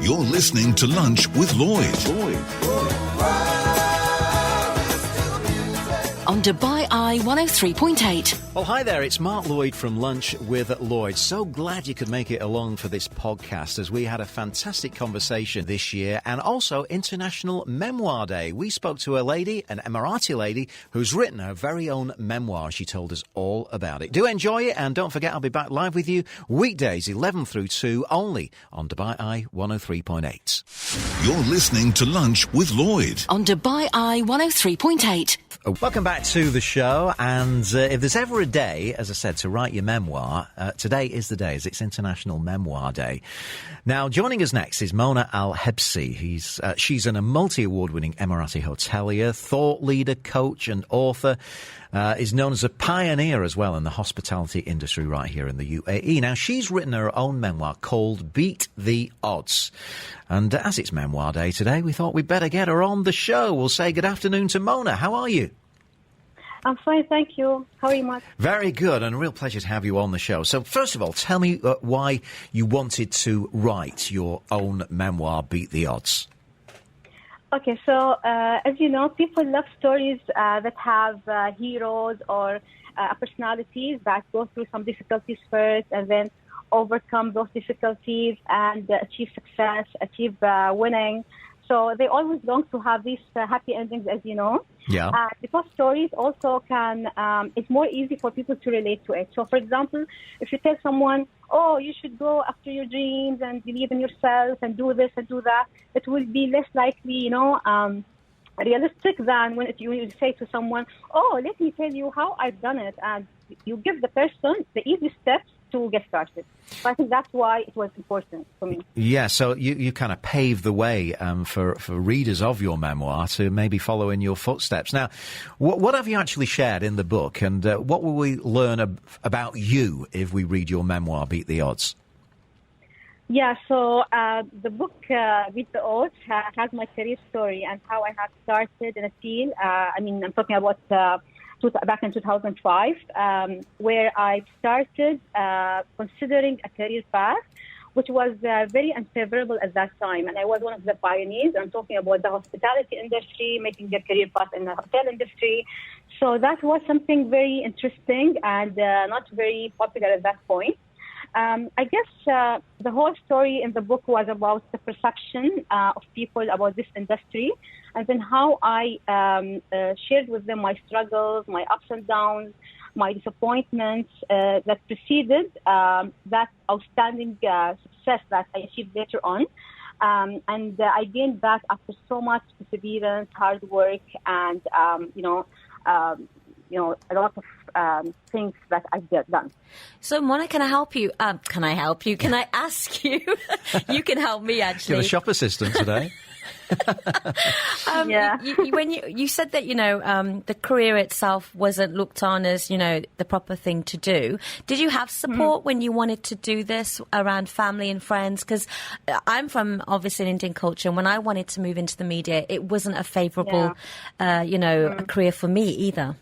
You're listening to Lunch with Lloyd. On Dubai Eye 103.8. Well, hi there, it's Mark Lloyd from Lunch with Lloyd. So glad you could make it along for this podcast as we had a fantastic conversation this year and also International Memoir Day. We spoke to a lady, an Emirati lady, who's written her very own memoir. She told us all about it. Do enjoy it and don't forget I'll be back live with you weekdays 11 through 2 only on Dubai Eye 103.8. You're listening to Lunch with Lloyd. On Dubai Eye 103.8. Welcome back to the show, and if there's ever a day, as I said, to write your memoir, today is the day, as it's International Memoir Day. Now, joining us next is Mona AlHebsi. She's a multi-award-winning Emirati hotelier, thought leader, coach and author. Is known as a pioneer as well in the hospitality industry right here in the UAE. Now, she's written her own memoir called Beat the Odds. And as it's Memoir Day today, we thought we'd better get her on the show. We'll say good afternoon to Mona. How are you? I'm fine, thank you. How are you, Mark? Very good, and a real pleasure to have you on the show. So, first of all, tell me why you wanted to write your own memoir, Beat the Odds. Okay, so as you know, people love stories that have heroes or personalities that go through some difficulties first and then overcome those difficulties and achieve success, achieve winning. So they always long to have these happy endings, as you know. Yeah. Because stories also can, it's more easy for people to relate to it. So, for example, if you tell someone, oh, you should go after your dreams and believe in yourself and do this and do that, it will be less likely, realistic than when you say to someone, oh, let me tell you how I've done it. And you give the person the easy steps to get started. So I think that's why it was important for me. Yeah, so you kind of paved the way for readers of your memoir to maybe follow in your footsteps. Now, what have you actually shared in the book, and what will we learn about you if we read your memoir, Beat the Odds? Yeah, so the book, Beat the Odds, has my career story and how I have started in a field. I'm talking about back in 2005, where I started considering a career path, which was very unfavorable at that time. And I was one of the pioneers. I'm talking about the hospitality industry, making a career path in the hotel industry. So that was something very interesting and not very popular at that point. I guess the whole story in the book was about the perception of people about this industry, and then how I shared with them my struggles, my ups and downs, my disappointments that preceded that outstanding success that I achieved later on. And I gained that after so much perseverance, hard work, and a lot of things that I've done. So, Mona, can I help you? Can I help you? Can I ask you? You can help me, actually. You're a shop assistant today. Yeah. When you said that, the career itself wasn't looked on as, the proper thing to do. Did you have support when you wanted to do this around family and friends? Because I'm from, obviously, an Indian culture, and when I wanted to move into the media, it wasn't a favourable, a career for me either.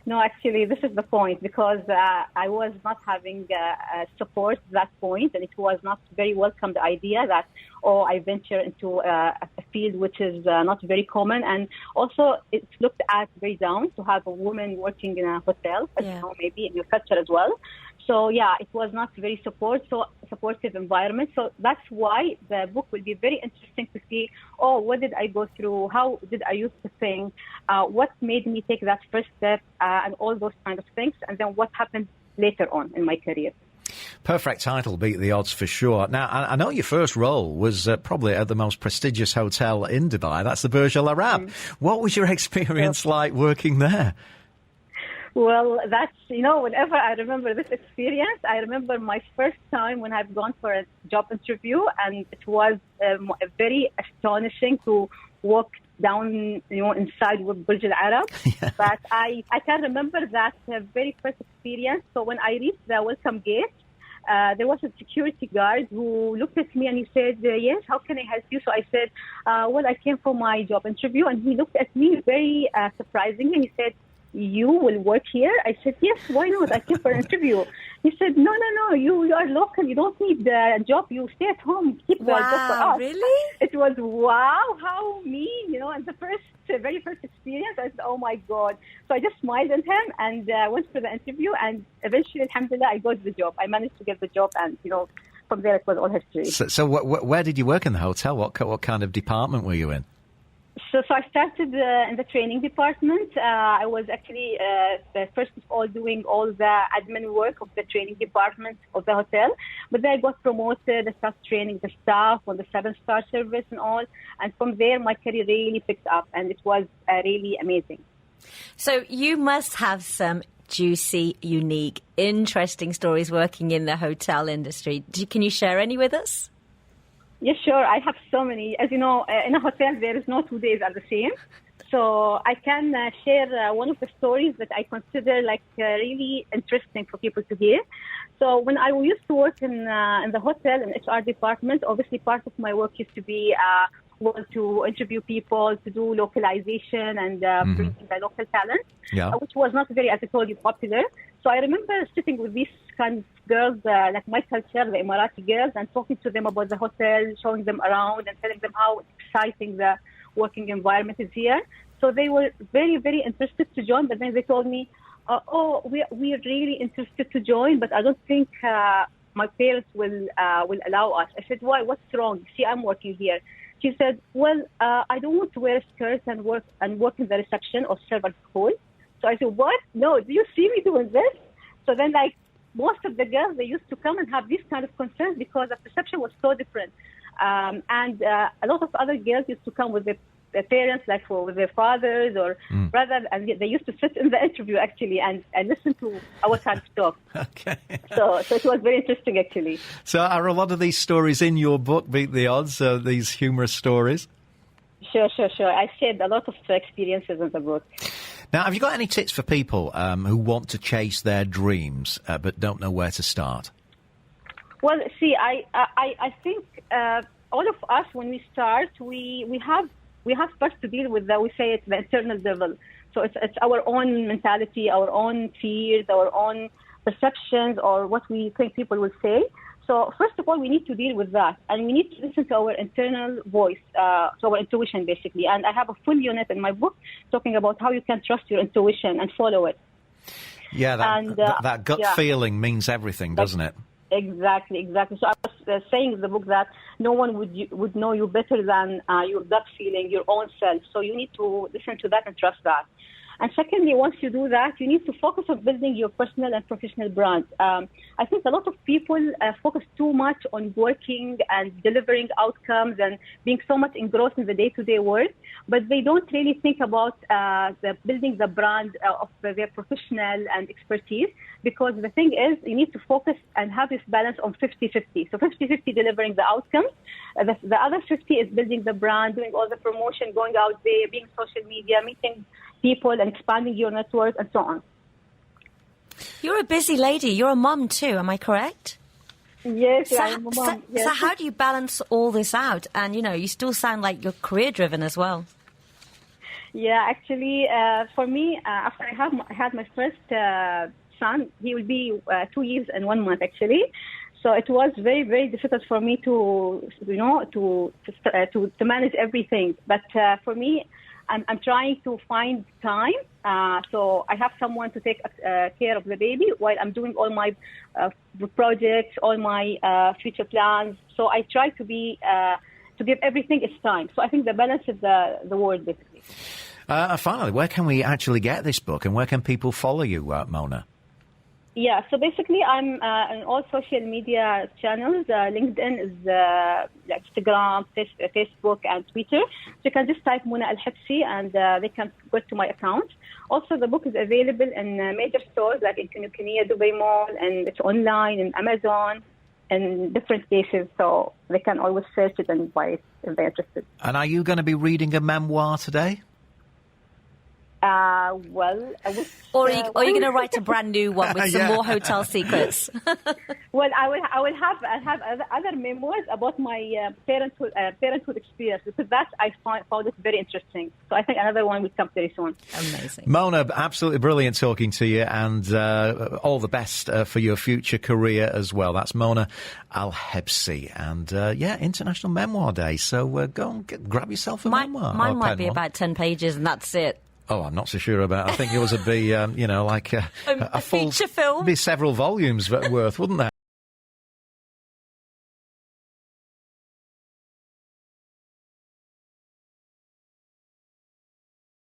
No, actually, this is the point, because I was not having support at that point, and it was not very welcome, the idea that, I venture into a field which is not very common. And also, it's looked at very down to have a woman working in a hotel, maybe in your culture as well. So, yeah, it was not very supportive environment. So that's why the book will be very interesting to see, what did I go through? How did I used to think? What made me take that first step? And all those kind of things. And then what happened later on in my career. Perfect title, Beat the Odds, for sure. Now, I know your first role was probably at the most prestigious hotel in Dubai. That's the Burj Al Arab. What was your experience like working there? Well, that's, whenever I remember this experience, I remember my first time when I've gone for a job interview, and it was very astonishing to walk down, inside with Burj Al Arab. Yeah. But I can remember that very first experience. So when I reached the welcome gate, there was a security guard who looked at me and he said, yes, how can I help you? So I said, I came for my job interview. And he looked at me very surprisingly. He said, you will work here? I said, yes, why not? I came for an interview. He said, no, you are local. You don't need a job. You stay at home. Keep the job for us. Really? It was, wow, how mean, and the very first experience, I said, oh my God. So I just smiled at him and went for the interview, and eventually, alhamdulillah, I got the job. I managed to get the job, and, from there it was all history. So where did you work in the hotel? What kind of department were you in? So I started in the training department. I was actually first of all doing all the admin work of the training department of the hotel. But then I got promoted. I started training the staff on the 7-star service and all. And from there, my career really picked up, and it was really amazing. So you must have some juicy, unique, interesting stories working in the hotel industry. Can you share any with us? Yes, sure. I have so many. As you know, in a hotel, there is no 2 days are the same. So I can share one of the stories that I consider really interesting for people to hear. So when I used to work in the hotel in HR department, obviously part of my work used to be to interview people, to do localization and bring the local talent, which was not very, as I told you, popular. So I remember sitting with these kind of girls, like my culture, the Emirati girls, and talking to them about the hotel, showing them around and telling them how exciting the working environment is here. So they were very, very interested to join, but then they told me, we are really interested to join, but I don't think my parents will allow us. I said, why? What's wrong? See, I'm working here. She said, well, I don't want to wear a skirt and work in the reception or serve at school. So I said, what? No, do you see me doing this? So then, most of the girls, they used to come and have these kind of concerns because the perception was so different. And a lot of other girls used to come with their parents, with their fathers or brothers, and they used to sit in the interview, actually, and listen to our kind of talk. Okay. So it was very interesting, actually. So are a lot of these stories in your book, Beat the Odds, these humorous stories? Sure. I shared a lot of experiences in the book. Now, have you got any tips for people who want to chase their dreams but don't know where to start? Well, see, I think all of us, when we start, we have first to deal with the internal devil. So it's our own mentality, our own fears, our own perceptions, or what we think people will say. So first of all, we need to deal with that, and we need to listen to our internal voice, to our intuition, basically. And I have a full unit in my book talking about how you can trust your intuition and follow it. Yeah, that gut feeling means everything, doesn't it? Exactly. So I was saying in the book that no one would know you better than your gut feeling, your own self. So you need to listen to that and trust that. And secondly, once you do that, you need to focus on building your personal and professional brand. I think a lot of people focus too much on working and delivering outcomes and being so much engrossed in the day-to-day work, but they don't really think about building the brand of their professional and expertise, because the thing is, you need to focus and have this balance on 50-50. So 50-50 delivering the outcomes. The other 50 is building the brand, doing all the promotion, going out there, being social media, meeting people and expanding your network and so on. You're a busy lady. You're a mum too, am I correct? Yes, I'm a mum. Yes. So how do you balance all this out? And, you still sound like you're career-driven as well. Yeah, actually, for me, after I had my first son, he will be 2 years and 1 month, actually. So it was very, very difficult for me to manage everything. But for me, I'm trying to find time. So I have someone to take care of the baby while I'm doing all my projects, all my future plans. So I try to give everything its time. So I think the balance is the word, basically. Finally, where can we actually get this book, and where can people follow you, Mona? Yeah, so basically I'm on all social media channels. LinkedIn is Instagram, Facebook, and Twitter. So you can just type Mona AlHebsi and they can go to my account. Also, the book is available in major stores like in Kinokuniya, Dubai Mall, and it's online in Amazon and different places. So they can always search it and buy it if they're interested. And are you going to be reading a memoir today? Well, Or are you going to write a brand new one with some more hotel secrets? well, I will have other memoirs about my parenthood experience, because that I found it very interesting. So I think another one will come very soon. Amazing. Mona, absolutely brilliant talking to you, and all the best for your future career as well. That's Mona AlHebsi, and International Memoir Day. So go and grab yourself a memoir. Mine might be about 10 pages, and that's it. Oh, I'm not so sure about it. I think yours would be, like a full feature film. Be several volumes worth, wouldn't there?